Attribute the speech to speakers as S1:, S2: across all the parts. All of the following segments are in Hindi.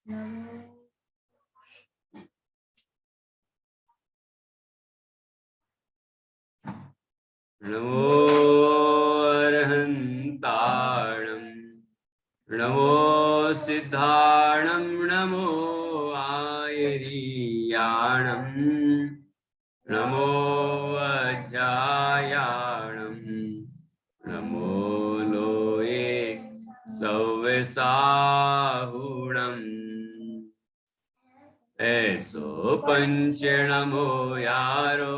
S1: नमो अरहंताणं नमो सिद्धाणं नमो आयरीयाणं नमो अध्यायाणं नमो लोये सव्यसाहुणम् ऐसो पंचनमो यारो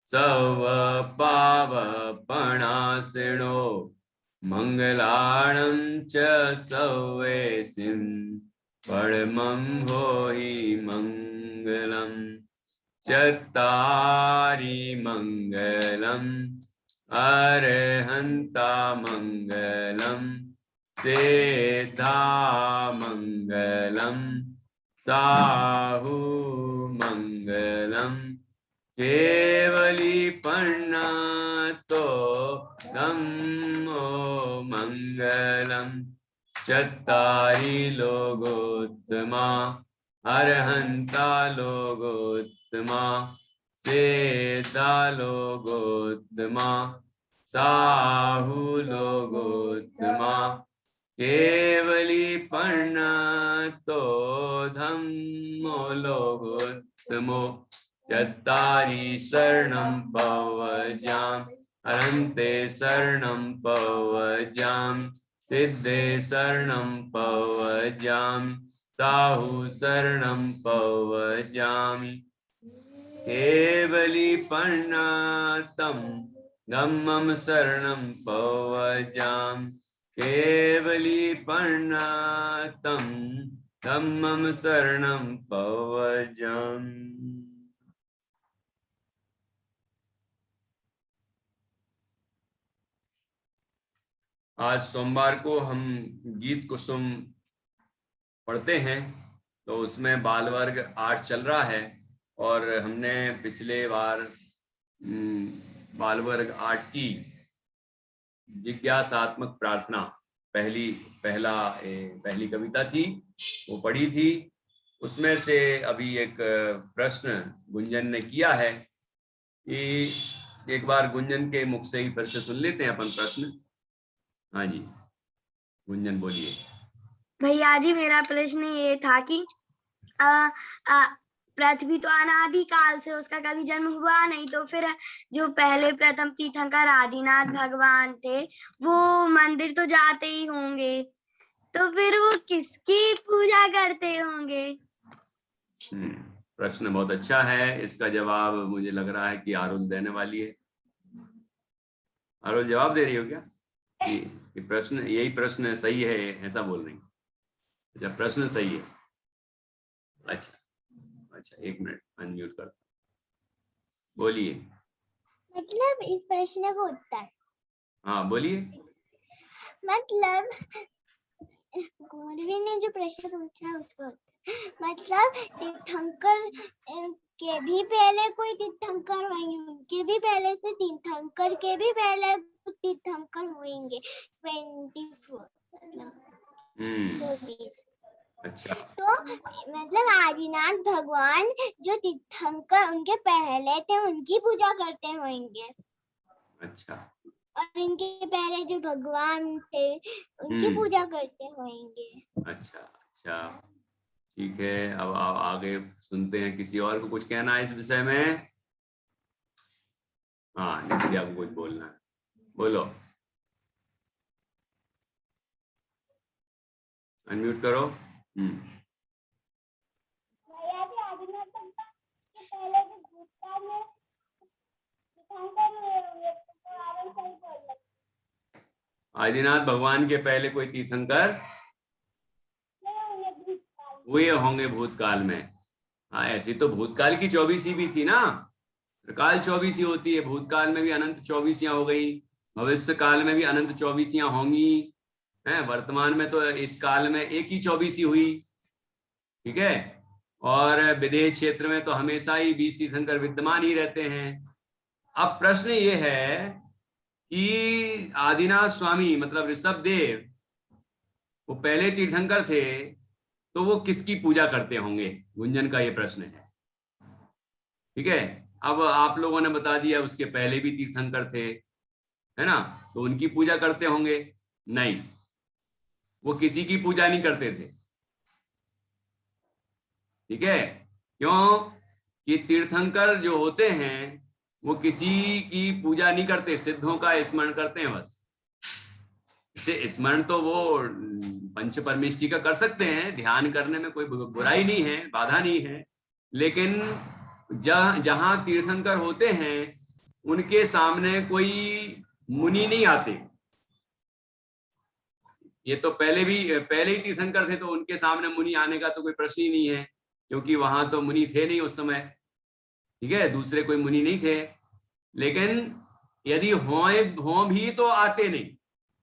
S1: सव पावपणासिनो मंगलाणं च सवेसिं परमं होहि मंगलम् चत्तारि मंगलम् अरहन्ता मंगलम् सेधा मंगलम् साहु मंगलम् केवली पर्णातो धम्मो मंगलम् चत्तारि लोगोत्तमा अरहन्ता लोगोत्तमा सेदा लोगोत्तमा साहु लोगोत्तमा केवली पर्णातो धम्मो लोगोत्तमो चत्तारि शरणं पवजाम् अरन्ते शरणं पवजाम् सिद्धे शरणं पवजामि साहु शरणं पवजामि केवली पर्णातं धम्मं शरणं पवजामि केवली पर्णातं धम्मं शरणं पवजामि। आज सोमवार को हम गीत कुसुम पढ़ते हैं, तो उसमें बाल वर्ग 8 चल रहा है और हमने पिछले बार बाल वर्ग 8 की जिज्ञासात्मक प्रार्थना पहली कविता थी, वो पढ़ी थी। उसमें से अभी एक प्रश्न गुंजन ने किया है कि एक बार गुंजन के मुख से ही फिर से सुन लेते हैं अपन प्रश्न। हाँ जी गुंजन बोलिए।
S2: भैया जी मेरा प्रश्न ये था कि पृथ्वी तो अनादि काल से उसका कभी जन्म हुआ नहीं, तो फिर जो पहले प्रथम तीर्थंकर आदिनाथ भगवान थे वो मंदिर तो जाते ही होंगे, तो फिर वो किसकी पूजा करते होंगे?
S1: प्रश्न बहुत अच्छा है। इसका जवाब मुझे लग रहा है कि आरुल देने वाली है। आरुल जवाब दे रही हो क्या? कि प्रश्न यही प्रश्न सही है ऐसा बोल रही? अच्छा प्रश्न सही है। अच्छा 1 मिनट अनम्यूट कर, बोलिए।
S3: मतलब इस प्रश्न का उत्तर। हाँ
S1: बोलिए।
S3: मतलब गौरवी ने जो प्रश्न पूछा उसका मतलब तीर्थंकर के भी पहले कोई तीर्थंकर होंगे, उनके भी पहले से तीर्थंकर के भी पहले तीर्थंकर होंगे 24 मतलब
S1: अच्छा
S3: तो मतलब आदिनाथ भगवान जो तीर्थंकर उनके पहले थे उनकी पूजा करते होंगे।
S1: अच्छा
S3: और इनके पहले जो भगवान थे उनकी पूजा करते होंगे।
S1: अच्छा ठीक है। अब आगे सुनते हैं, किसी और को कुछ कहना है इस विषय में? हाँ नित्या को कुछ बोलना है, बोलो। अनम्यूट करो। आदिनाथ भगवान के पहले कोई तीर्थंकर हुए होंगे भूतकाल में। हाँ ऐसी तो भूतकाल की 24 भी थी ना, काल 24 होती है। भूतकाल में भी अनंत 24 हो गई, भविष्य काल में भी अनंत 24 होंगी हैं, वर्तमान में तो इस काल में एक ही 24 हुई। ठीक है, और विदेश क्षेत्र में तो हमेशा ही 20 तीर्थंकर विद्यमान ही रहते हैं। अब प्रश्न ये है कि आदिनाथ स्वामी मतलब ऋषभ देव वो पहले तीर्थंकर थे तो वो किसकी पूजा करते होंगे? गुंजन का ये प्रश्न है। ठीक है, अब आप लोगों ने बता दिया उसके पहले भी तीर्थंकर थे, है ना, तो उनकी पूजा करते होंगे। नहीं, वो किसी की पूजा नहीं करते थे। ठीक है, क्यों कि तीर्थंकर जो होते हैं वो किसी की पूजा नहीं करते, सिद्धों का स्मरण करते हैं बस। इसे स्मरण तो वो पंच परमेष्टि का कर सकते हैं, ध्यान करने में कोई बुराई नहीं है, बाधा नहीं है, लेकिन जहां तीर्थंकर होते हैं उनके सामने कोई मुनि नहीं आते। ये तो पहले ही तीर्थंकर थे, तो उनके सामने मुनि आने का तो कोई प्रश्न ही नहीं है, क्योंकि वहां तो मुनि थे नहीं उस समय। ठीक है, दूसरे कोई मुनि नहीं थे। लेकिन यदि हों भी तो आते नहीं।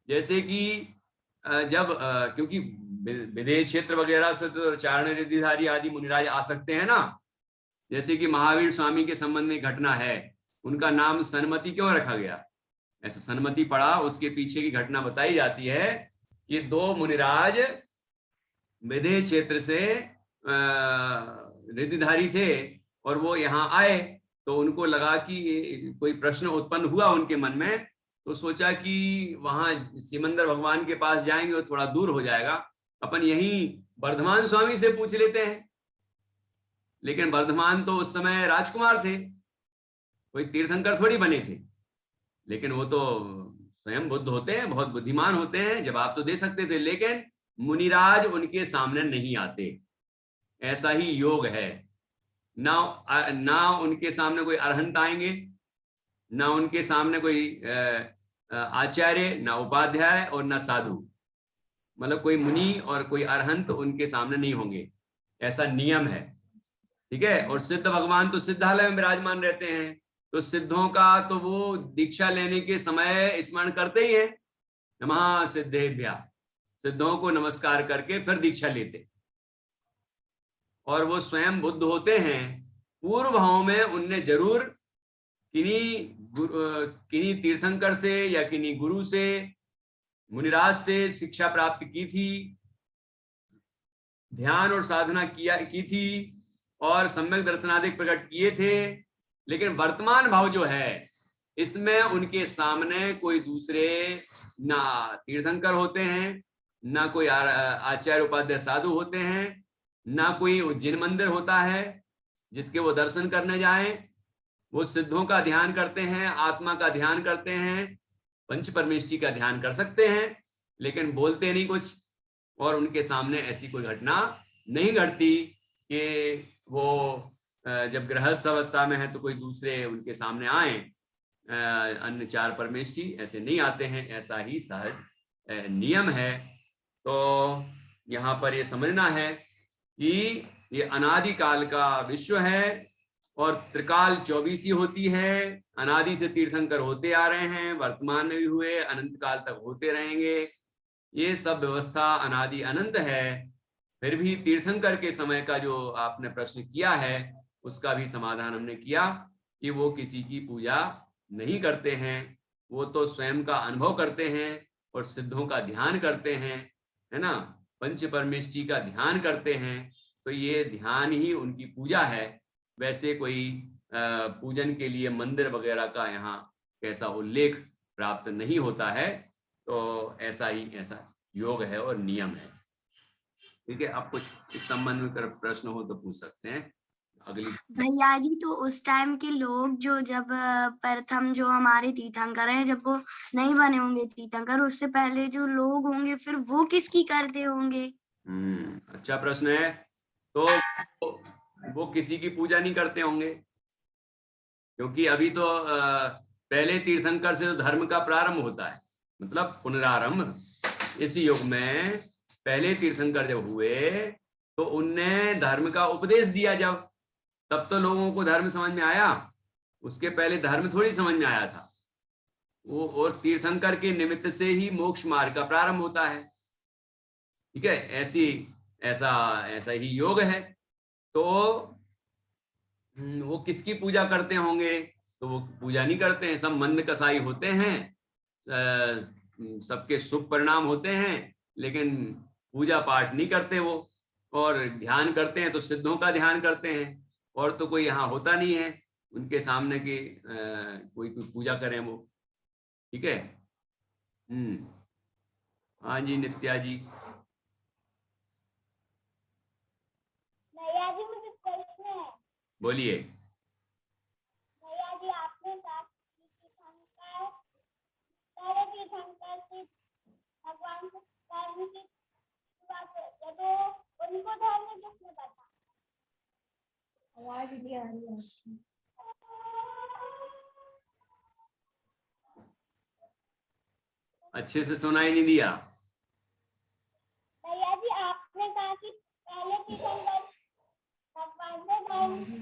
S1: जैसे कि जब क्योंकि विदेह क्षेत्र वगैरह से तो चारण रिद्धिधारी आदि मुनिराज आ सकते हैं ना। जैसे कि महावीर स्वामी के संबंध में घटना है, उनका नाम सनमति क्यों रखा गया? ऐसा सनमति पड़ा, उसके पीछे की घटना बताई जाती है कि दो मुनिराज विदेह क्षेत्र से रिद्धिधारी थे और वो यहाँ आए, तो उनको लगा कि कोई प्रश्न उत्पन्न हुआ उनके मन में, तो सोचा कि वहां सिमंदर भगवान के पास जाएंगे, वो थोड़ा दूर हो जाएगा, अपन यहीं वर्धमान स्वामी से पूछ लेते हैं। लेकिन वर्धमान तो उस समय राजकुमार थे, कोई तीर्थंकर थोड़ी बने थे, लेकिन वो तो स्वयं बुद्ध होते हैं, बहुत बुद्धिमान होते हैं, जवाब तो दे सकते थे, लेकिन मुनिराज उनके सामने नहीं आते। ऐसा ही योग है, ना उनके सामने कोई अरहंत आएंगे, ना उनके सामने कोई आचार्य, ना उपाध्याय और ना साधु, मतलब कोई मुनि और कोई अरहंत उनके सामने नहीं होंगे, ऐसा नियम है। ठीक है, और सिद्ध भगवान तो सिद्धालय में विराजमान रहते हैं, तो सिद्धों का तो वो दीक्षा लेने के समय स्मरण करते ही हैं, नमः सिद्धेभ्यः, सिद्धों को नमस्कार करके फिर दीक्षा लेते। और वो स्वयं बुद्ध होते हैं, पूर्व भाव में उनने जरूर किन्हीं तीर्थंकर से या किन्हीं गुरु से, मुनिराज से शिक्षा प्राप्त की थी, ध्यान और साधना की थी और सम्यक दर्शनादि प्रकट किए थे। लेकिन वर्तमान भाव जो है, इसमें उनके सामने कोई दूसरे ना तीर्थंकर होते हैं, ना कोई आचार्य उपाध्याय साधु होते हैं, ना कोई उज्जैन मंदिर होता है जिसके वो दर्शन करने जाएं। वो सिद्धों का ध्यान करते हैं, आत्मा का ध्यान करते हैं, पंच परमेष्टि का ध्यान कर सकते हैं, लेकिन बोलते नहीं कुछ। और उनके सामने ऐसी कोई घटना नहीं घटती कि वो जब गृहस्थ अवस्था में है तो कोई दूसरे उनके सामने आए, अन्य चार परमेष्टि ऐसे नहीं आते हैं, ऐसा ही सहज नियम है। तो यहाँ पर ये समझना है कि ये अनादिकाल का विश्व है और त्रिकाल 24 होती है, अनादि से तीर्थंकर होते आ रहे हैं, वर्तमान में भी हुए, अनंत काल तक होते रहेंगे। ये सब व्यवस्था अनादि अनंत है। फिर भी तीर्थंकर के समय का जो आपने प्रश्न किया है उसका भी समाधान हमने किया कि वो किसी की पूजा नहीं करते हैं, वो तो स्वयं का अनुभव करते हैं और सिद्धों का ध्यान करते हैं, है ना, पंच परमेष्टि का ध्यान करते हैं। तो ये ध्यान ही उनकी पूजा है। वैसे कोई पूजन के लिए मंदिर वगैरह का यहाँ कैसा उल्लेख प्राप्त नहीं होता है। तो ऐसा योग है और नियम है। ठीक है, आप कुछ इस संबंध में प्रश्न हो तो पूछ सकते हैं। अगली
S2: भैया जी, तो उस टाइम के लोग जो जब प्रथम जो हमारे तीर्थंकर हैं, जब वो नहीं बने होंगे तीर्थंकर, उससे पहले जो लोग होंगे फिर वो किसकी करते होंगे?
S1: अच्छा प्रश्न है। तो वो किसी की पूजा नहीं करते होंगे, क्योंकि अभी तो पहले तीर्थंकर से तो धर्म का प्रारंभ होता है, मतलब पुनरारंभ। इस युग में पहले तीर्थंकर जब हुए तो उनने धर्म का उपदेश दिया, जब तब तो लोगों को धर्म समझ में आया, उसके पहले धर्म थोड़ी समझ में आया था वो। और तीर्थंकर के निमित्त से ही मोक्ष मार्ग का प्रारंभ होता है। ठीक है, ऐसा ही योग है। तो वो किसकी पूजा करते होंगे? तो वो पूजा नहीं करते हैं, सब मंद कसाई होते हैं, सबके शुभ परिणाम होते हैं, लेकिन पूजा पाठ नहीं करते वो। और ध्यान करते हैं तो सिद्धों का ध्यान करते हैं, और तो कोई यहाँ होता नहीं है उनके सामने की कोई पूजा करें वो। ठीक है। हाँ जी नित्या जी।
S3: भैया जी मुझे प्रश्न है।
S1: बोलिए।
S3: भैया जी आपने कहा कि तीर्थंकर सारे तीर्थंकर से भगवान से धर्म की शुरुआत होती है, तो उनको धर्म किसने बताया? आवाज नहीं आ रही है।
S1: अच्छे से सुनाई नहीं दिया।
S3: भैया जी आपने कहा कि पहले तीर्थंकर भगवान से धर्म की,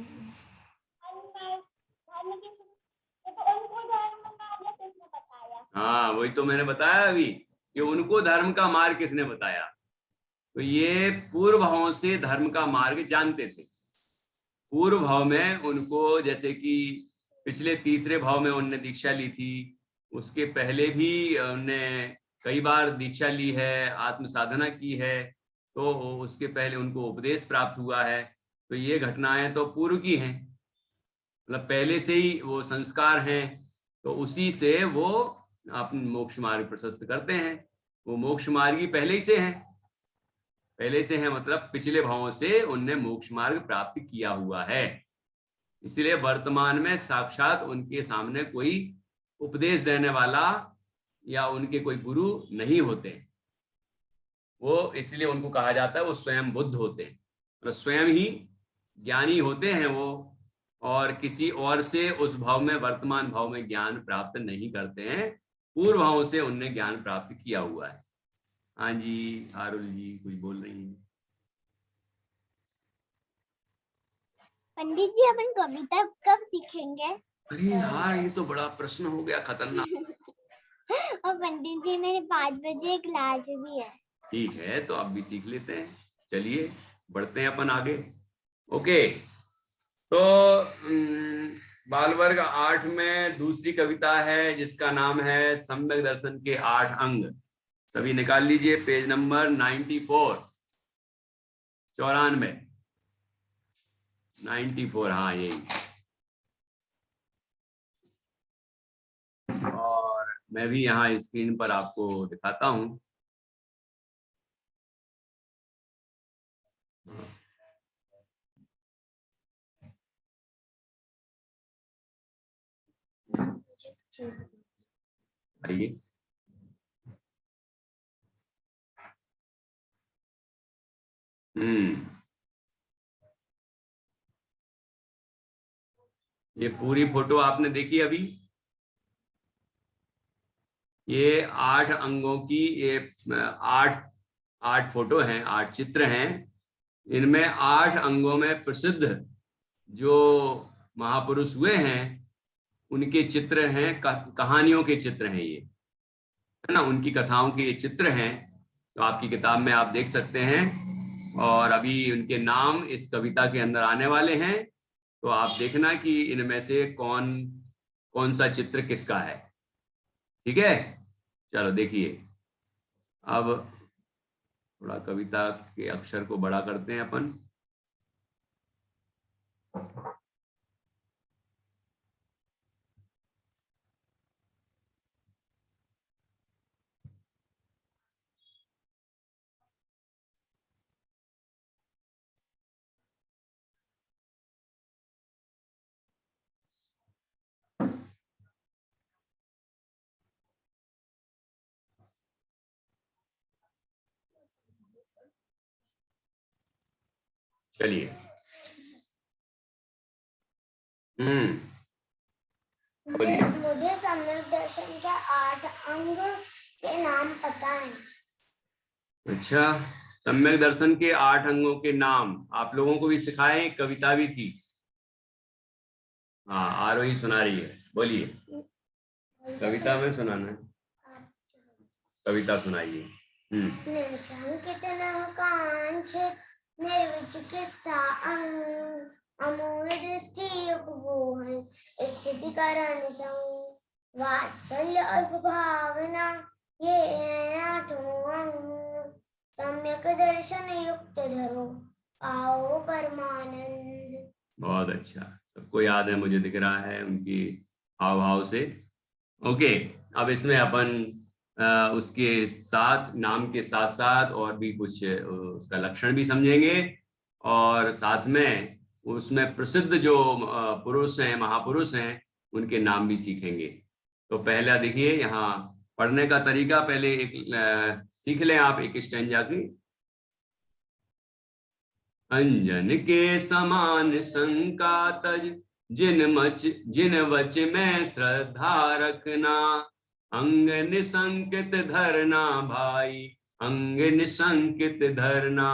S3: तो उनको धर्म का मार्ग किसने बताया?
S1: हाँ वही तो मैंने बताया अभी कि उनको धर्म का मार्ग किसने बताया। तो ये पूर्व भावों से धर्म का मार्ग जानते थे। पूर्व भाव में उनको, जैसे कि पिछले तीसरे भाव में उनने दीक्षा ली थी, उसके पहले भी उनने कई बार दीक्षा ली है, आत्म साधना की है, तो उसके पहले उनको उपदेश प्राप्त हुआ है। तो ये घटनाएं तो पूर्व की हैं, मतलब पहले से ही वो संस्कार हैं, तो उसी से वो अपने मोक्ष मार्ग प्रशस्त करते हैं। वो मोक्ष मार्गी पहले ही से हैं, पहले से है मतलब पिछले भावों से उनने मोक्ष मार्ग प्राप्त किया हुआ है। इसलिए वर्तमान में साक्षात उनके सामने कोई उपदेश देने वाला या उनके कोई गुरु नहीं होते, वो इसलिए उनको कहा जाता है वो स्वयं बुद्ध होते हैं, मतलब स्वयं ही ज्ञानी होते हैं वो, और किसी और से उस भाव में, वर्तमान भाव में ज्ञान प्राप्त नहीं करते हैं, पूर्व भाव से उनने ज्ञान प्राप्त किया हुआ है। हाँ जी आरुल जी कुछ बोल रही हैं।
S3: पंडित जी अपन कविता कब सीखेंगे?
S1: अरे यार ये तो बड़ा प्रश्न हो गया खतरनाक।
S3: और पंडित जी मेरे 5 बजे क्लास भी है।
S1: ठीक है तो आप भी सीख लेते हैं, चलिए बढ़ते हैं अपन आगे। ओके, तो बाल वर्ग 8 में दूसरी कविता है जिसका नाम है सम्यक दर्शन के 8 अंग। सभी निकाल लीजिए पेज नंबर 94, 94, 94, हाँ यही। और मैं भी यहाँ स्क्रीन पर आपको दिखाता हूँ। आइए, ये पूरी फोटो आपने देखी अभी। ये 8 अंगों की, ये 8 फोटो हैं, 8 चित्र हैं। इनमें 8 अंगों में प्रसिद्ध जो महापुरुष हुए हैं उनके चित्र हैं, कहानियों के चित्र हैं ये, है ना, उनकी कथाओं के ये चित्र हैं। तो आपकी किताब में आप देख सकते हैं, और अभी उनके नाम इस कविता के अंदर आने वाले हैं। तो आप देखना कि इनमें से कौन कौन सा चित्र किसका है। ठीक है, चलो देखिए। अब थोड़ा कविता के अक्षर को बड़ा करते हैं अपन। चलिए,
S3: मुझे सम्यक दर्शन के 8 अंग के नाम पता है।
S1: अच्छा, सम्यक दर्शन के 8 अंगों के नाम आप लोगों को भी सिखाए, कविता भी थी। हाँ आरोही सुना रही है, बोलिए। कविता में सुनाना है, कविता सुनाइए।
S3: निशंकित नहुकांक्ष निर्विचिकित्सा अमूढ़ दृष्टि उपगोहन स्थिति करण वात्सल्य अल्प भावना ये 8 अंग सम्यक दर्शन युक्त धरो आओ परमानंद।
S1: बहुत अच्छा, सबको याद है, मुझे दिख रहा है उनकी हाव भाव से। ओके, अब इसमें अपन उसके साथ, नाम के साथ साथ और भी कुछ उसका लक्षण भी समझेंगे, और साथ में उसमें प्रसिद्ध जो पुरुष हैं, महापुरुष हैं, उनके नाम भी सीखेंगे। तो पहला देखिए, यहाँ पढ़ने का तरीका पहले एक सीख लें आप एक स्टैंजा की। अंजन के समान शंका तज, जिन वच में श्रद्धा रखना, अंग निसंकित धरना भाई, अंग निसंकित धरना,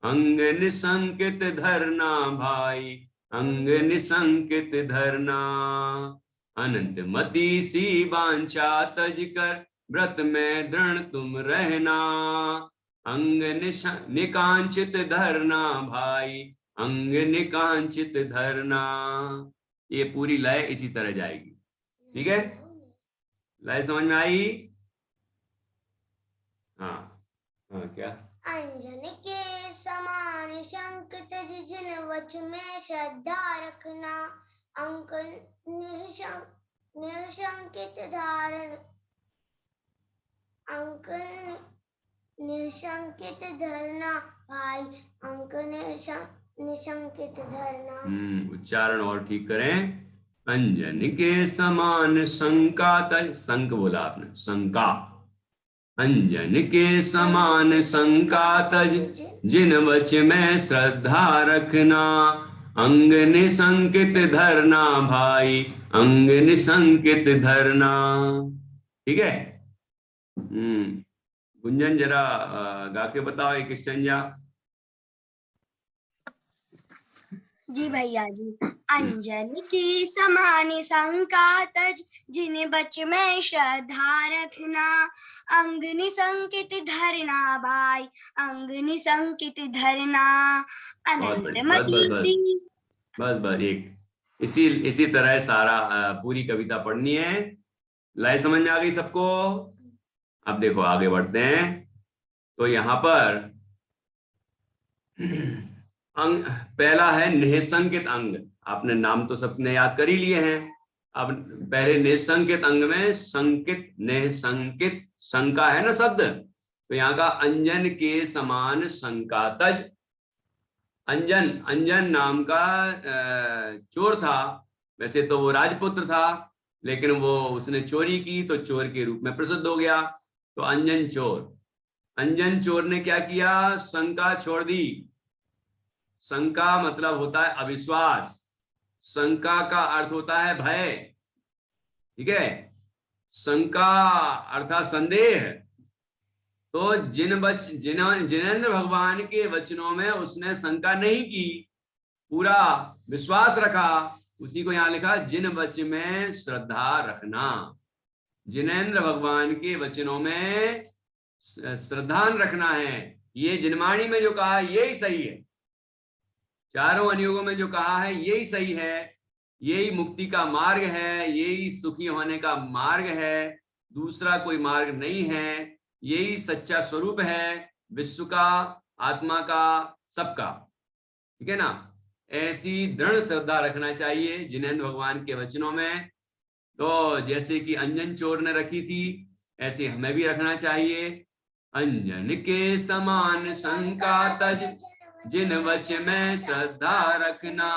S1: अंग निसंकित धरना भाई, अंग निसंकित धरना। अनंत मति सी वांछा तज कर, व्रत में दृढ़ तुम रहना, अंग निकांचित धरना भाई, अंग निकांचित धरना। ये पूरी लय इसी तरह जाएगी, ठीक है? लय समझ में आई? हाँ हाँ, क्या?
S3: अंजन के समान शंख तज, जिन वच में श्रद्धा रखना, अंक निसंकित धारण, अंक निसंकित धरना भाई, अंक निसंकित धरना।
S1: उच्चारण और ठीक करें। अंजन के समान शंका तज, शंक बोला आपने, शंका। अंजन के समान शंका तज, जिन वच में श्रद्धा रखना, अंग निसंकित धरना भाई, अंग निसंकित धरना। ठीक है? गुंजन जरा गा के बताओ एक स्टैंजा।
S2: जी भैया जी। अंजन की समान शंका तज, जिन बच में श्रद्धा रखना, अंग निसंकित धरना भाई, अंग निसंकित धरना। अनंत मति सी,
S1: बस एक इसी तरह सारा पूरी कविता पढ़नी है। लय समझ में आ गई सबको? अब देखो आगे बढ़ते हैं। तो यहाँ पर अंग पहला है निसंकित अंग। आपने नाम तो सबने याद कर ही लिए हैं। अब पहले निसंकित अंग में संकित, निसंकित, शंका है ना शब्द, तो यहाँ का अंजन के समान शंका तज। अंजन नाम का चोर था, वैसे तो वो राजपुत्र था, लेकिन वो उसने चोरी की तो चोर के रूप में प्रसिद्ध हो गया। तो अंजन चोर ने क्या किया? शंका छोड़ दी। शंका मतलब होता है अविश्वास, शंका का अर्थ होता है भय, ठीक है? शंका अर्थात संदेह। तो जिनेंद्र भगवान के वचनों में उसने शंका नहीं की, पूरा विश्वास रखा। उसी को यहाँ लिखा, जिन वच में श्रद्धा रखना। जिनेंद्र भगवान के वचनों में श्रद्धा रखना है। ये जिनवाणी में जो कहा है यही सही है, चारों अनुयोगों में जो कहा है यही सही है, यही मुक्ति का मार्ग है, यही सुखी होने का मार्ग है, दूसरा कोई मार्ग नहीं है, यही सच्चा स्वरूप है विश्व का, आत्मा का, सबका। ठीक है ना? ऐसी दृढ़ श्रद्धा रखना चाहिए जिनेंद्र भगवान के वचनों में। तो जैसे कि अंजन चोर ने रखी थी, ऐसे हमें भी रखना चाहिए। अंजन के समान शंका तज, जिन वच में श्रद्धा रखना,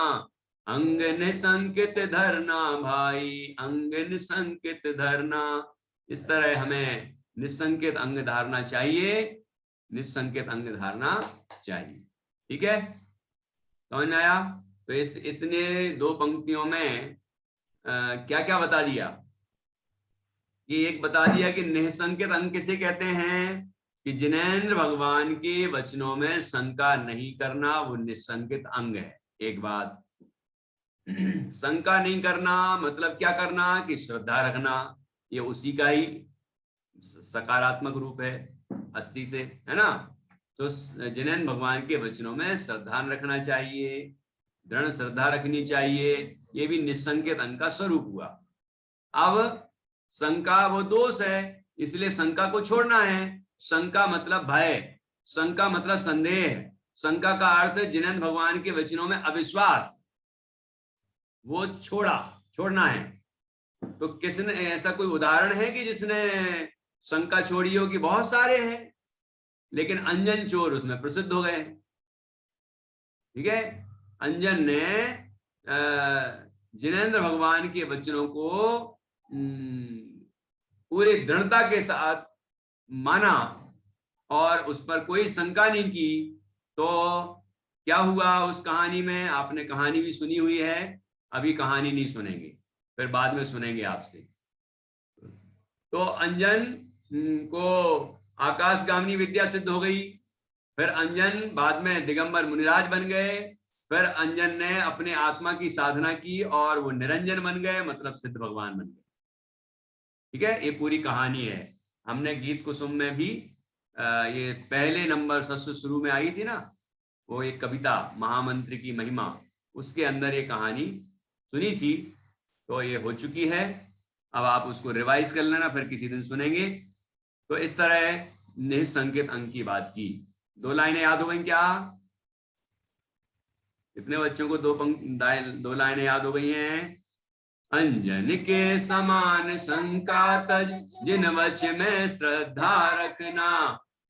S1: अंग निसंकित धरना भाई, अंग निसंकित धरना। इस तरह हमें निसंकित अंग धारना चाहिए, निसंकित अंग धारना चाहिए। ठीक है, समझ में आया? तो इस इतने दो पंक्तियों में क्या क्या बता दिया? ये एक बता दिया कि निसंकित अंग किसे कहते हैं, कि जिनेंद्र भगवान के वचनों में शंका नहीं करना, वो निसंकित अंग है। एक बात, शंका नहीं करना मतलब क्या करना? कि श्रद्धा रखना। ये उसी का ही सकारात्मक रूप है, अस्थि से, है ना? तो जिनेंद्र भगवान के वचनों में श्रद्धा रखना चाहिए, दृढ़ श्रद्धा रखनी चाहिए। ये भी निसंकित अंग का स्वरूप हुआ। अब शंका वो दोष है, इसलिए शंका को छोड़ना है। शंका मतलब भय, शंका मतलब संदेह, शंका का अर्थ है जिनेंद्र भगवान के वचनों में अविश्वास, वो छोड़ना है। तो किसने, ऐसा कोई उदाहरण है कि जिसने शंका छोड़ी हो? कि बहुत सारे हैं, लेकिन अंजन चोर उसमें प्रसिद्ध हो गए। ठीक है, अंजन ने जिनेंद्र भगवान के वचनों को पूरी दृढ़ता के साथ माना और उस पर कोई शंका नहीं की। तो क्या हुआ उस कहानी में? आपने कहानी भी सुनी हुई है, अभी कहानी नहीं सुनेंगे, फिर बाद में सुनेंगे आपसे। तो अंजन को आकाशगामिनी विद्या सिद्ध हो गई, फिर अंजन बाद में दिगंबर मुनिराज बन गए, फिर अंजन ने अपने आत्मा की साधना की और वो निरंजन बन गए, मतलब सिद्ध भगवान बन गए। ठीक है, ये पूरी कहानी है। हमने गीत कुसुम में भी ये पहले नंबर सबसे शुरू में आई थी ना, वो एक कविता महामंत्री की महिमा, उसके अंदर ये कहानी सुनी थी। तो ये हो चुकी है, अब आप उसको रिवाइज कर लेना, फिर किसी दिन सुनेंगे। तो इस तरह निसंकेत अंग की बात की। 2 लाइनें याद हो गई क्या? कितने बच्चों को 2 लाइनें याद हो गई हैं? अंजन के समान शंका तज, जिन वच में श्रद्धा रखना,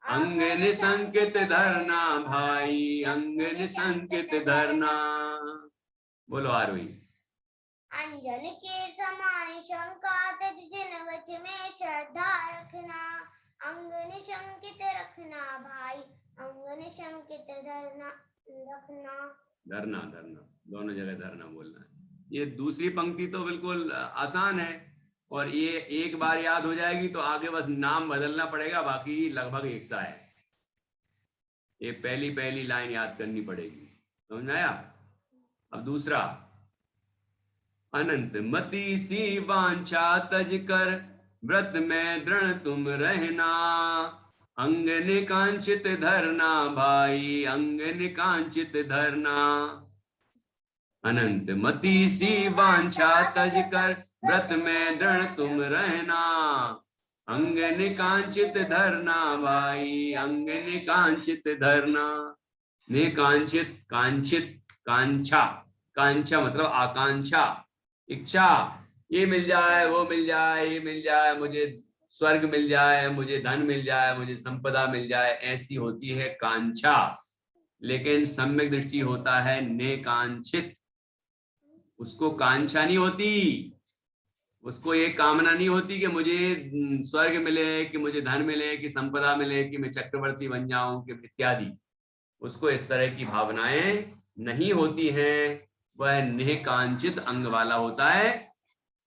S1: अंग निसंकित धरना भाई, अंग निसंकित धरना। बोलो आरोही।
S3: अंजन के समान शंका तज, जिन वच में श्रद्धा रखना, अंग निशंकित रखना भाई, अंग निशंकित धरना रखना। धरना
S1: दोनों जगह धरना बोलना है। ये दूसरी पंक्ति तो बिल्कुल आसान है, और ये एक बार याद हो जाएगी तो आगे बस नाम बदलना पड़ेगा, बाकी लगभग एक सा है। ये पहली लाइन याद करनी पड़ेगी, समझ में आया? अब दूसरा, अनंत मति सी वांछा तज कर, व्रत में दृढ़ तुम रहना, अंग निकांचित धरना भाई, अंग निकांचित धरना। अनंत मति सी वांछा तज कर, व्रत में दृढ़ तुम रहना, अंग निकांचित धरना भाई, अंग निकांचित धरना। निकांचित, कांचित, कांछा, कांछा मतलब आकांक्षा, इच्छा, ये मिल जाए, वो मिल जाए, ये मिल जाए, मुझे स्वर्ग मिल जाए, मुझे धन मिल जाए, मुझे संपदा मिल जाए, ऐसी होती है कांक्षा। लेकिन सम्यक दृष्टि होता है नेकांक्षित, उसको कांक्षा नहीं होती, उसको ये कामना नहीं होती कि मुझे स्वर्ग मिले, कि मुझे धन मिले, कि संपदा मिले, कि मैं चक्रवर्ती बन जाऊं, कि इत्यादि। उसको इस तरह की भावनाएं नहीं होती हैं, वह निकांचित अंग वाला होता है।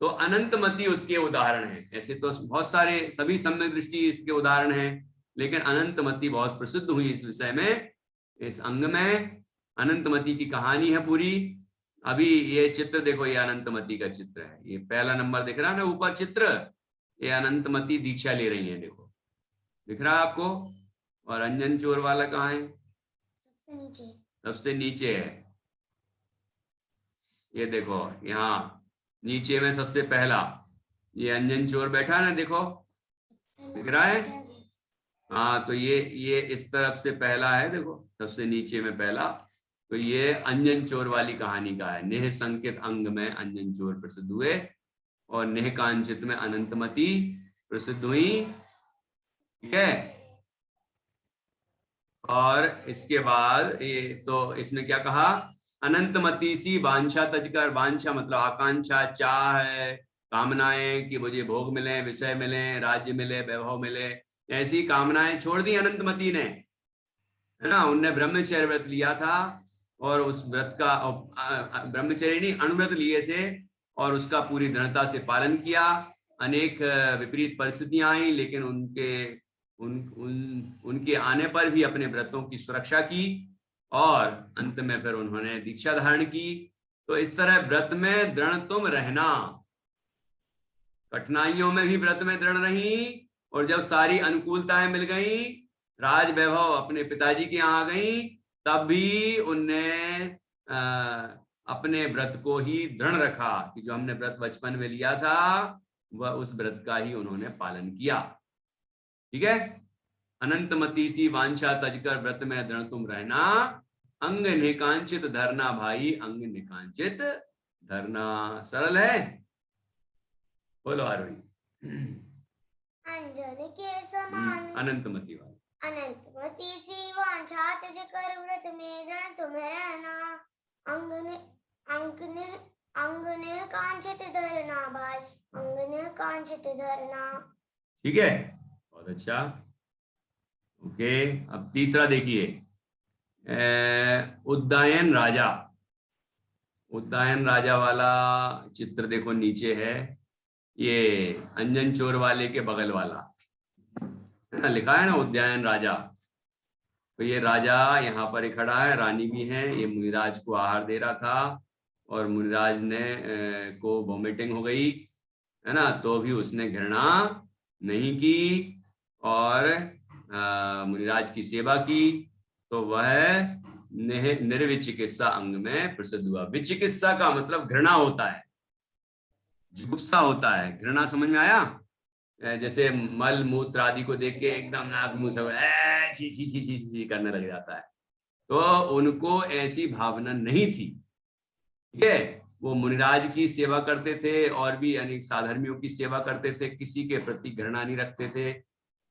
S1: तो अनंतमति उसके उदाहरण है। ऐसे तो बहुत सारे, सभी सम्यक दृष्टि इसके उदाहरण हैं, लेकिन अनंतमति बहुत प्रसिद्ध हुई इस विषय में। इस अंग में अनंतमति की कहानी है पूरी। अभी ये चित्र देखो, ये अनंतमति का चित्र है, ये पहला नंबर दिख रहा है ना ऊपर चित्र, ये अनंतमति दीक्षा ले रही है, देखो दिख रहा है आपको। और अंजन चोर वाला कहाँ है? सबसे नीचे है, ये देखो यहाँ नीचे में सबसे पहला ये अंजन चोर बैठा है ना, देखो दिख रहा है। हाँ, तो ये इस तरफ से पहला है, देखो सबसे नीचे में पहला। तो ये अंजन चोर वाली कहानी का है। नेह संकेत अंग में अंजन चोर प्रसिद्ध हुए और नेह कांचित में अनंतमति प्रसिद्ध हुई। ठीक है, और इसके बाद ये तो इसने क्या कहा? अनंतमति सी वांछा तजकर, वांछा मतलब आकांक्षा, चाह है, कामनाएं कि मुझे भोग मिले, विषय मिले, राज्य मिले, वैभव मिले, ऐसी कामनाएं छोड़ दी अनंतमति ने, है ना। उनने ब्रह्मचर्य व्रत लिया था और उस व्रत का ब्रह्मचर्य नहीं अनुव्रत लिए थे और उसका पूरी दृढ़ता से पालन किया। अनेक विपरीत परिस्थितियां आई, लेकिन उनके आने पर भी अपने व्रतों की सुरक्षा की और अंत में फिर उन्होंने दीक्षा धारण की। तो इस तरह व्रत में दृढ़ तुम रहना, कठिनाइयों में भी व्रत में दृढ़ रही, और जब सारी अनुकूलताएं मिल गई, राज वैभव अपने पिताजी के यहाँ गई, तब भी उनने अपने व्रत को ही दृढ़ रखा कि जो हमने व्रत बचपन में लिया था वह उस व्रत का ही उन्होंने पालन किया। ठीक है, अनंतमती सी वांछा तजकर व्रत में दृढ़ तुम रहना, अंग निकांचित धरना भाई, अंग निकांचित धरना। सरल है, बोलो आरोही।
S3: अंजन के समान
S1: अनंतमती वाला।
S3: अनंतमती सी वांछा तज कर व्रत में दृढ़ तुम रहना, अंग ने कांचित धरना भाई, अंग ने कांचित धरना।
S1: ठीक है, बहुत अच्छा। ओके, अब तीसरा देखिए, उद्दायन राजा। उद्दायन राजा वाला चित्र देखो नीचे है, ये अंजन चोर वाले के बगल वाला है ना, लिखा है ना उद्यायन राजा। तो ये राजा यहाँ पर ही खड़ा है, रानी भी है, ये मुनिराज को आहार दे रहा था और मुनिराज ने को वोमिटिंग हो गई है ना, तो भी उसने घृणा नहीं की और मुनिराज की सेवा की, तो वह निर्विचिकित्सा अंग में प्रसिद्ध हुआ। विचिकित्सा का मतलब घृणा होता है, गुस्सा होता है, घृणा समझ में आया? जैसे मल मूत्र आदि को देख के एकदम नाक मुंह से छी छी छी छी छी करने लग जाता है, तो उनको ऐसी भावना नहीं थी। ठीक है, वो मुनिराज की सेवा करते थे और भी अनेक साधर्मियों की सेवा करते थे, किसी के प्रति घृणा नहीं रखते थे,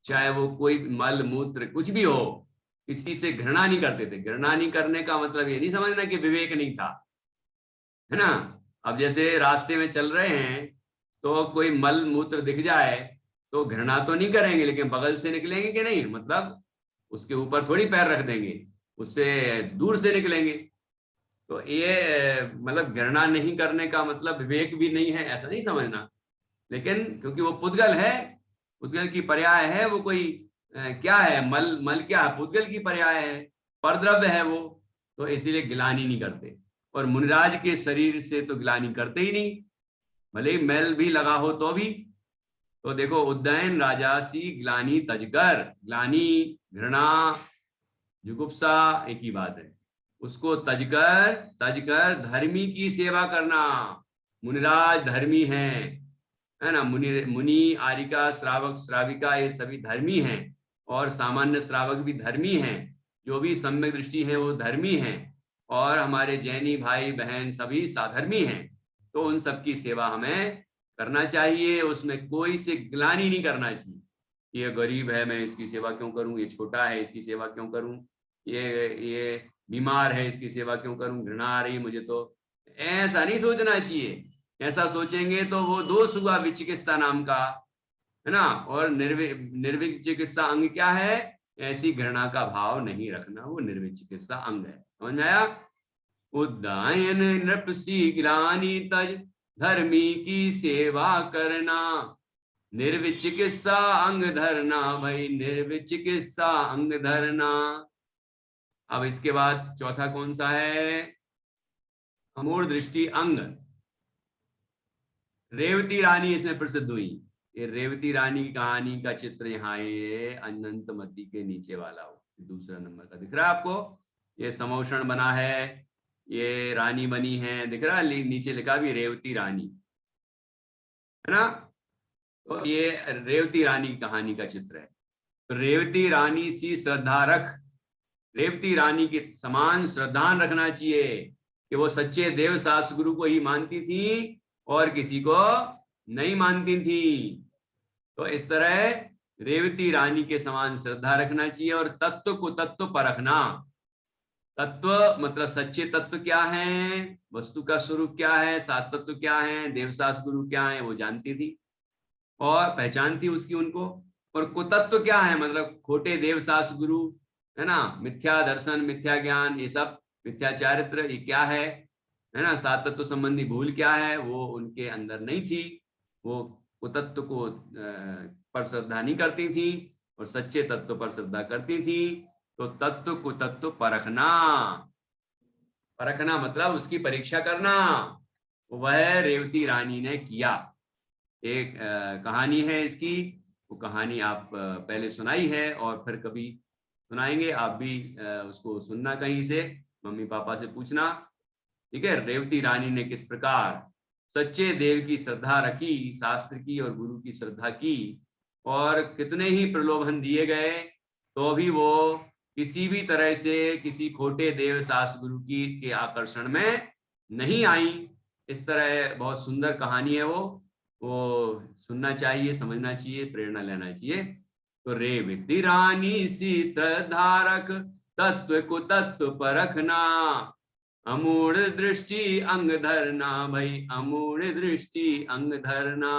S1: चाहे वो कोई मल मूत्र कुछ भी हो, किसी से घृणा नहीं करते थे। घृणा नहीं करने का मतलब ये नहीं समझना कि विवेक नहीं था, है ना। अब जैसे रास्ते में चल रहे हैं तो कोई मल मूत्र दिख जाए तो घृणा तो नहीं करेंगे, लेकिन बगल से निकलेंगे कि नहीं, मतलब उसके ऊपर थोड़ी पैर रख देंगे, उससे दूर से निकलेंगे। तो ये मतलब घृणा नहीं करने का मतलब विवेक भी नहीं है, ऐसा नहीं समझना। लेकिन क्योंकि वो पुद्गल है, पुद्गल की पर्याय है, वो कोई क्या है, मल क्या है, पुद्गल की पर्याय है, परद्रव्य है वो, तो इसीलिए गिलानी नहीं करते। और मुनिराज के शरीर से तो गिलानी करते ही नहीं, भले ही मैल भी लगा हो तो भी। तो देखो, उद्दयन राजा सी ग्लानी तजकर, ग्लानी घृणा जुगुप्सा एक ही बात है, उसको तजकर धर्मी की सेवा करना। मुनिराज धर्मी है ना, मुनि आरिका श्रावक श्राविका ये सभी धर्मी हैं, और सामान्य श्रावक भी धर्मी हैं, जो भी सम्यक दृष्टि है वो धर्मी हैं, और हमारे जैनी भाई बहन सभी साधर्मी हैं। तो उन सबकी सेवा हमें करना चाहिए, उसमें कोई से ग्लानि नहीं करना चाहिए। ये गरीब है, मैं इसकी सेवा क्यों करूं, ये छोटा है इसकी सेवा क्यों करूं, ये बीमार है इसकी सेवा क्यों करूं, घृणा आ रही मुझे, तो ऐसा नहीं सोचना चाहिए। ऐसा सोचेंगे तो वो दोष हुआ विचिकित्सा नाम का, है ना। और निर्विचिकित्सा अंग क्या है, ऐसी घृणा का भाव नहीं रखना, वो निर्विचिकित्सा अंग है। समझ में आया? उद्दायन नृप सी ग्लानि तज धर्मी की सेवा करना, निर्विचिकित्सा अंग धरना भाई, निर्विचिकित्सा अंग धरना। अब इसके बाद चौथा कौन सा है, अमूढ़ दृष्टि अंग। रेवती रानी इसमें प्रसिद्ध हुई। ये रेवती रानी की कहानी का चित्र यहाँ ये अनंतमती के नीचे वाला हो, दूसरा नंबर का दिख रहा है आपको, ये समोषण बना है, ये रानी बनी है, दिख रहा है, नीचे लिखा भी रेवती रानी, है ना। तो ये रेवती रानी की कहानी का चित्र है। तो रेवती रानी सी श्रद्धा रख, रेवती रानी के समान श्रद्धान रखना चाहिए कि वो सच्चे देव सास गुरु को ही मानती थी और किसी को नहीं मानती थी। तो इस तरह रेवती रानी के समान श्रद्धा रखना चाहिए, और तत्व को तत्व परखना। तत्व मतलब सच्चे तत्व क्या है, वस्तु का स्वरूप क्या है, सात तत्व क्या है, देवसास गुरु क्या है, वो जानती थी और पहचान थी उसकी उनको। और कुतत्व क्या है, मतलब खोटे देवसास गुरु, है ना, मिथ्या दर्शन, मिथ्या ज्ञान, ये सब मिथ्या चारित्र, ये क्या है ना, सात तत्व संबंधी भूल क्या है, वो उनके अंदर नहीं थी। वो कुतत्व को पर श्रद्धा नहीं करती थी और सच्चे तत्व पर श्रद्धा करती थी। तो तत्व को तत्व परखना, परखना मतलब उसकी परीक्षा करना, वह रेवती रानी ने किया। एक कहानी है इसकी, वो कहानी आप पहले सुनाई है और फिर कभी सुनाएंगे, आप भी उसको सुनना कहीं से, मम्मी पापा से पूछना, ठीक है। रेवती रानी ने किस प्रकार सच्चे देव की श्रद्धा रखी, शास्त्र की और गुरु की श्रद्धा की, और कितने ही प्रलोभन दिए गए, तो भी वो किसी भी तरह से किसी खोटे देव सास गुरु की के आकर्षण में नहीं आई। इस तरह बहुत सुंदर कहानी है वो सुनना चाहिए, समझना चाहिए, प्रेरणा लेना चाहिए। तो रे विद्ि रानी सी श्रद्धारक, तत्व को तत्व परखना, अमूढ़ दृष्टि अंग धरना, भाई अमूढ़ दृष्टि अंग धरना।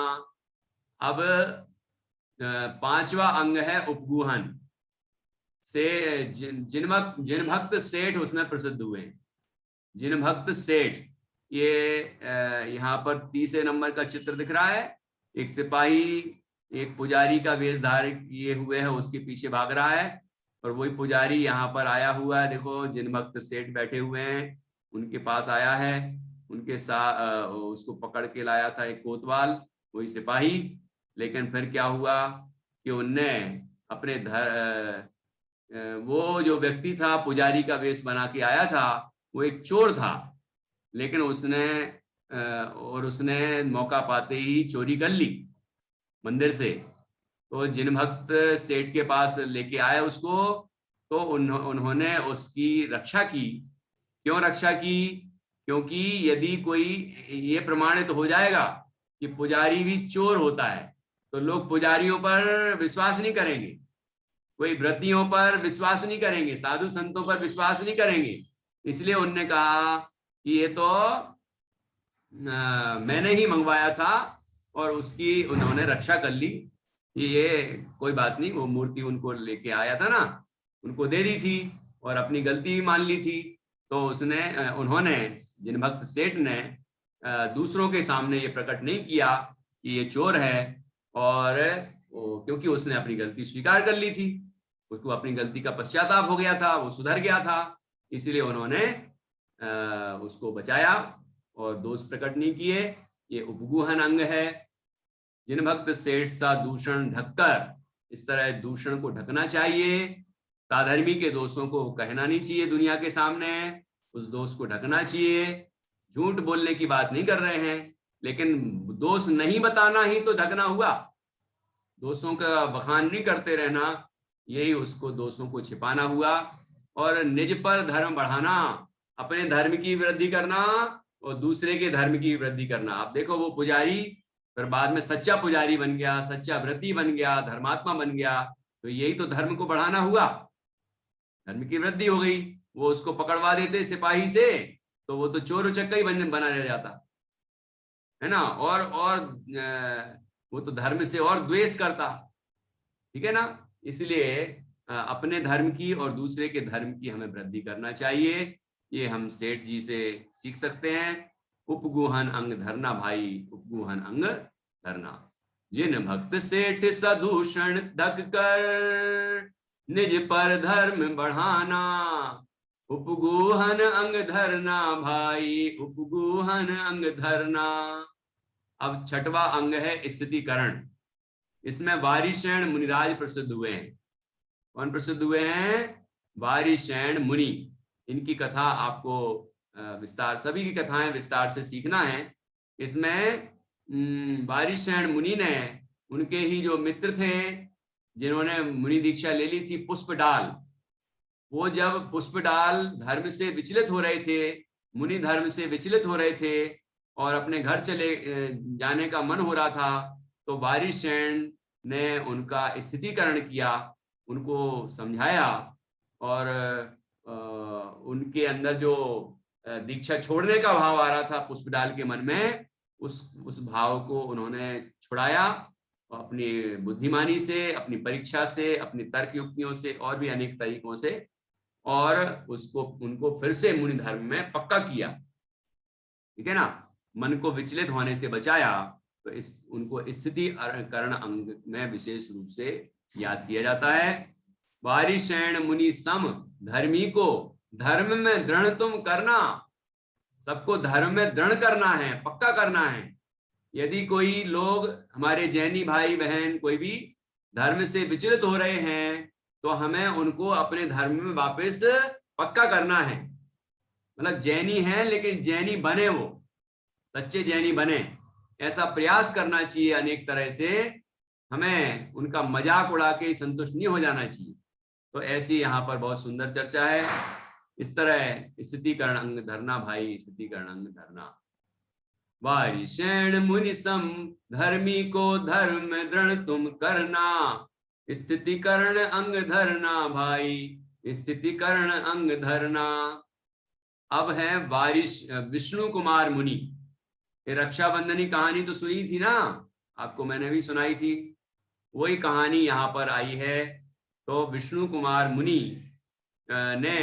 S1: अब पांचवा अंग है उपगूहन से। जिन भक्त सेठ उसमें प्रसिद्ध हुए हैं, जिन भक्त सेठ। ये यहाँ पर तीसरे नंबर का चित्र दिख रहा है। एक सिपाही एक पुजारी का वेश धारण किए हुए है, उसके पीछे भाग रहा है, और वही पुजारी यहाँ पर आया हुआ है। देखो जिन भक्त सेठ बैठे हुए हैं उनके पास आया है, उनके साथ उसको पकड़ के लाया था एक कोतवाल, वही सिपाही। लेकिन फिर क्या हुआ कि उनने अपने वो जो व्यक्ति था पुजारी का वेश बना के आया था, वो एक चोर था। लेकिन उसने मौका पाते ही चोरी कर ली मंदिर से। तो जिन भक्त सेठ के पास लेके आए उसको, तो उन्होंने उसकी रक्षा की। क्यों रक्षा की? क्योंकि यदि कोई ये प्रमाणित हो जाएगा कि पुजारी भी चोर होता है, तो लोग पुजारियों पर विश्वास नहीं करेंगे, कोई व्रतियों पर विश्वास नहीं करेंगे, साधु संतों पर विश्वास नहीं करेंगे। इसलिए उनने कहा कि ये तो मैंने ही मंगवाया था, और उसकी उन्होंने रक्षा कर ली। ये कोई बात नहीं, वो मूर्ति उनको लेके आया था ना, उनको दे दी थी और अपनी गलती भी मान ली थी। तो उन्होंने जिन भक्त सेठ ने दूसरों के सामने ये प्रकट नहीं किया कि ये चोर है, और क्योंकि उसने अपनी गलती स्वीकार कर ली थी, उसको अपनी गलती का पश्चाताप हो गया था, वो सुधर गया था, इसलिए उन्होंने उसको बचाया और दोष प्रकट नहीं किए। ये उपगूहन अंग है। जिन भक्त सेठ सा दूषण ढककर, इस तरह दूषण को ढकना चाहिए। साधर्मी के दोषों को कहना नहीं चाहिए दुनिया के सामने, उस दोष को ढकना चाहिए। झूठ बोलने की बात नहीं कर रहे हैं, लेकिन दोष नहीं बताना ही तो ढकना हुआ। दोषों का बखान नहीं करते रहना, यही उसको दोषों को छिपाना हुआ। और निज पर धर्म बढ़ाना, अपने धर्म की वृद्धि करना और दूसरे के धर्म की वृद्धि करना। आप देखो वो पुजारी फिर बाद में सच्चा पुजारी बन गया, सच्चा व्रती बन गया, धर्मात्मा बन गया। तो यही तो धर्म को बढ़ाना हुआ, धर्म की वृद्धि हो गई। वो उसको पकड़वा देते सिपाही से, तो वो तो चोर उचक्का ही बना रह जाता है ना, और वो तो धर्म से और द्वेष करता, ठीक है ना। इसलिए अपने धर्म की और दूसरे के धर्म की हमें वृद्धि करना चाहिए। ये हम सेठ जी से सीख सकते हैं। उपगूहन अंग धरना भाई, उपगूहन अंग धरना। जिन भक्त सेठ सदूषण ढक कर, निज पर धर्म बढ़ाना, उपगूहन अंग धरना भाई, उपगूहन अंग धरना। अब छठवां अंग है स्थितिकरण। इसमें वारिशैन मुनिराज प्रसिद्ध हुए हैं। कौन प्रसिद्ध हुए हैं? वारिशैन मुनि। इनकी कथा आपको विस्तार, सभी की कथाएं विस्तार से सीखना है। इसमें वारिशैन मुनि ने, उनके ही जो मित्र थे जिन्होंने मुनि दीक्षा ले ली थी, पुष्पडाल, वो जब पुष्पडाल धर्म से विचलित हो रहे थे, मुनि धर्म से विचलित हो रहे थे और अपने घर चले जाने का मन हो रहा था, तो वारिशैन ने उनका स्थितिकरण किया, उनको समझाया, और उनके अंदर जो दीक्षा छोड़ने का भाव आ रहा था पुष्पडाल के मन में, उस भाव को उन्होंने छुड़ाया अपनी बुद्धिमानी से, अपनी परीक्षा से, अपनी तर्क युक्तियों से और भी अनेक तरीकों से, और उनको फिर से मुनि धर्म में पक्का किया, ठीक है ना। मन को विचलित होने से बचाया। तो उनको स्थिति करण अंग में विशेष रूप से याद किया जाता है। वारिशैन मुनि सम धर्मी को धर्म में दृढ़ तुम करना। सबको धर्म में दृढ़ करना है, पक्का करना है। यदि कोई लोग, हमारे जैनी भाई बहन कोई भी धर्म से विचलित हो रहे हैं, तो हमें उनको अपने धर्म में वापस पक्का करना है। मतलब जैनी है लेकिन जैनी बने, वो सच्चे जैनी बने, ऐसा प्रयास करना चाहिए अनेक तरह से। हमें उनका मजाक उड़ा के संतुष्ट नहीं हो जाना चाहिए। तो ऐसी यहाँ पर बहुत सुंदर चर्चा है। इस तरह स्थितिकरण अंग धरना भाई, स्थितिकरण अंग धरना। वारिशेण मुनि सम धर्मी को धर्म दृढ़ तुम करना, स्थितिकरण अंग धरना भाई, स्थितिकरण अंग धरना। अब है वारिश विष्णु कुमार मुनि। ये रक्षाबंधनी कहानी तो सुनी थी ना, आपको मैंने भी सुनाई थी, वही कहानी यहाँ पर आई है। तो विष्णु कुमार मुनि ने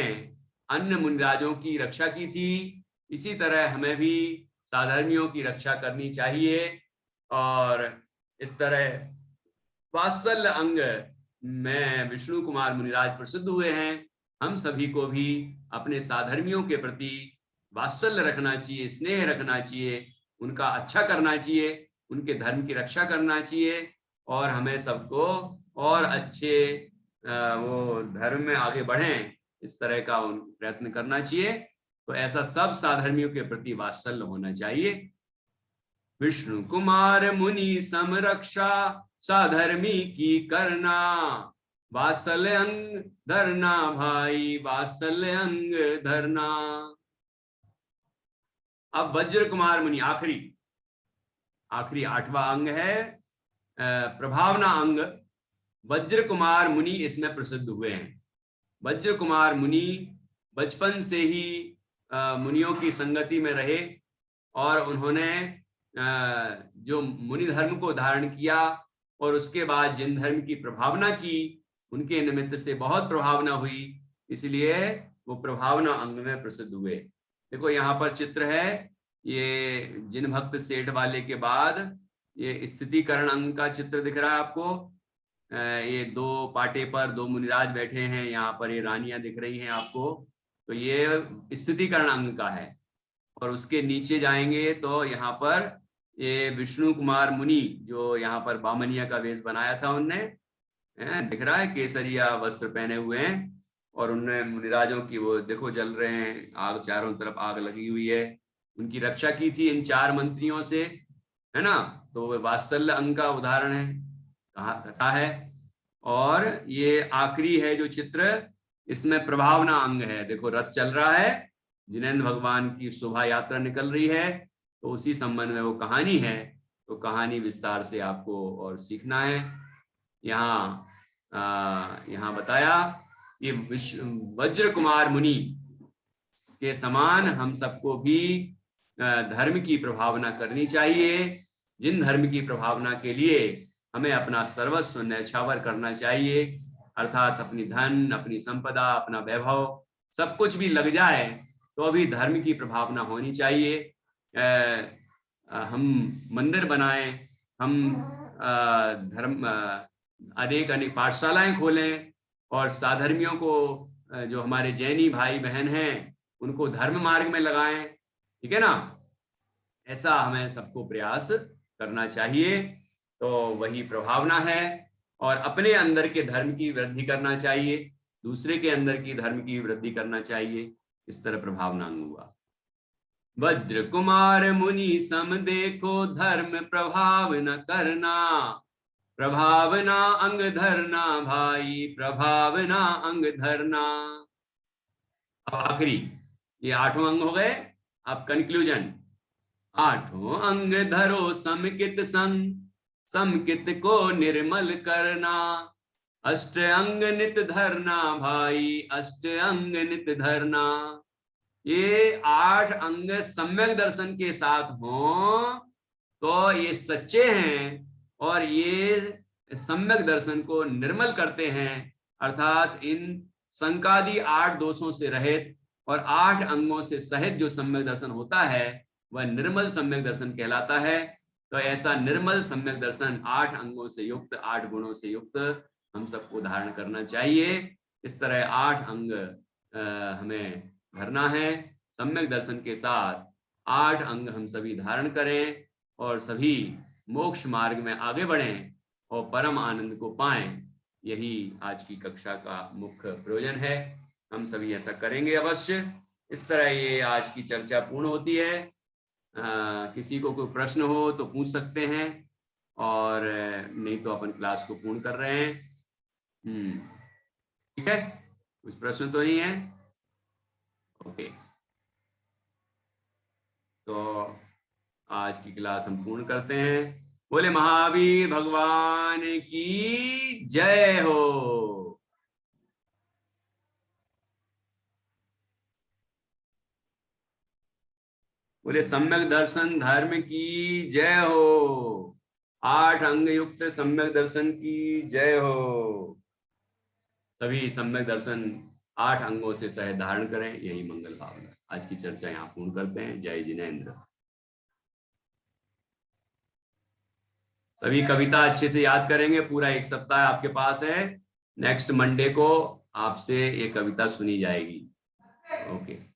S1: अन्य मुनिराजों की रक्षा की थी, इसी तरह हमें भी साधर्मियों की रक्षा करनी चाहिए। और इस तरह वात्सल्य अंग में विष्णु कुमार मुनिराज प्रसिद्ध हुए हैं। हम सभी को भी अपने साधर्मियों के प्रति वात्सल्य रखना चाहिए, स्नेह रखना चाहिए, उनका अच्छा करना चाहिए, उनके धर्म की रक्षा करना चाहिए, और हमें सबको और अच्छे वो धर्म में आगे बढ़ें, इस तरह का प्रयत्न करना चाहिए। तो ऐसा सब साधर्मियों के प्रति वात्सल्य होना चाहिए। विष्णु कुमार मुनि समरक्षा साधर्मी की करना, वात्सल्य अंग धरना भाई, वात्सल्य अंग धरना। अब वज्र कुमार मुनि आखिरी 8वां अंग है, प्रभावना अंग। वज्र कुमार मुनि इसमें प्रसिद्ध हुए हैं। वज्र कुमार मुनि बचपन से ही मुनियों की संगति में रहे, और उन्होंने जो मुनि धर्म को धारण किया और उसके बाद जिन धर्म की प्रभावना की, उनके निमित्त से बहुत प्रभावना हुई, इसलिए वो प्रभावना अंग में प्रसिद्ध हुए। देखो यहाँ पर चित्र है, ये जिन भक्त सेठ वाले के बाद ये स्थितिकरण अंग का चित्र दिख रहा है आपको। ये 2 पाटे पर 2 मुनिराज बैठे हैं, यहाँ पर ये रानियां दिख रही हैं आपको, तो ये स्थितिकरण अंग का है। और उसके नीचे जाएंगे तो यहाँ पर ये विष्णु कुमार मुनि, जो यहाँ पर बामनिया का वेश बनाया था उनने, दिख रहा है, केसरिया वस्त्र पहने हुए हैं, और उनने मुनिराजों की वो देखो जल रहे हैं, आग चारों तरफ आग लगी हुई है, उनकी रक्षा की थी इन 4 मंत्रियों से, है ना। तो वात्सल्य अंग का उदाहरण है, कथा है। और ये आखिरी है जो चित्र, इसमें प्रभावना अंग है। देखो रथ चल रहा है, जिनेंद्र भगवान की शोभा यात्रा निकल रही है, तो उसी संबंध में वो कहानी है। तो कहानी विस्तार से आपको और सीखना है। यहाँ बताया ये वज्र कुमार मुनि के समान हम सबको भी धर्म की प्रभावना करनी चाहिए। जिन धर्म की प्रभावना के लिए हमें अपना सर्वस्व न्यौछावर करना चाहिए, अर्थात अपनी धन, अपनी संपदा, अपना वैभव सब कुछ भी लग जाए, तो अभी धर्म की प्रभावना होनी चाहिए। हम मंदिर बनाएं, हम धर्म अनेक पाठशालाएं खोलें, और साधर्मियों को, जो हमारे जैनी भाई बहन हैं, उनको धर्म मार्ग में लगाएं, ठीक है ना। ऐसा हमें सबको प्रयास करना चाहिए। तो वही प्रभावना है, और अपने अंदर के धर्म की वृद्धि करना चाहिए, दूसरे के अंदर की धर्म की वृद्धि करना चाहिए। इस तरह प्रभावना हुआ। वज्र कुमार मुनि सम देखो धर्म प्रभाव न करना, प्रभावना अंग धरना भाई, प्रभावना अंग धरना। अब आखिरी ये 8वां अंग हो गए। अब कंक्लूजन। 8वां अंग धरो समकित संग, समकित को निर्मल करना, अष्ट अंग नित धरना भाई, अष्ट अंग नित धरना। ये 8 अंग सम्यक दर्शन के साथ हों तो ये सच्चे हैं, और ये सम्यक दर्शन को निर्मल करते हैं, अर्थात इन संकादि 8 दोषों से रहित और 8 अंगों से सहित जो सम्यक दर्शन होता है वह निर्मल सम्यक दर्शन कहलाता है। तो ऐसा निर्मल सम्यक दर्शन 8 अंगों से युक्त, 8 गुणों से युक्त हम सबको धारण करना चाहिए। इस तरह 8 अंग हमें धरना है। सम्यक दर्शन के साथ 8 अंग हम सभी धारण करें, और सभी मोक्ष मार्ग में आगे बढ़ें और परम आनंद को पाएं। यही आज की कक्षा का मुख्य प्रयोजन है। हम सभी ऐसा करेंगे अवश्य। इस तरह ये आज की चर्चा पूर्ण होती है। किसी को कोई प्रश्न हो तो पूछ सकते हैं, और नहीं तो अपन क्लास को पूर्ण कर रहे हैं। ठीक है, कुछ प्रश्न तो नहीं है? ओके, तो आज की क्लास हम पूर्ण करते हैं। बोले महावीर भगवान की जय हो। बोले सम्यक दर्शन धर्म की जय हो। 8 अंग युक्त सम्यक दर्शन की जय हो। सभी सम्यक दर्शन 8 अंगों से सहज धारण करें, यही मंगल भावना। आज की चर्चा यहाँ पूर्ण करते हैं। जय जिनेन्द्र। सभी कविता अच्छे से याद करेंगे, पूरा 1 सप्ताह आपके पास है। नेक्स्ट मंडे को आपसे ये कविता सुनी जाएगी। ओके।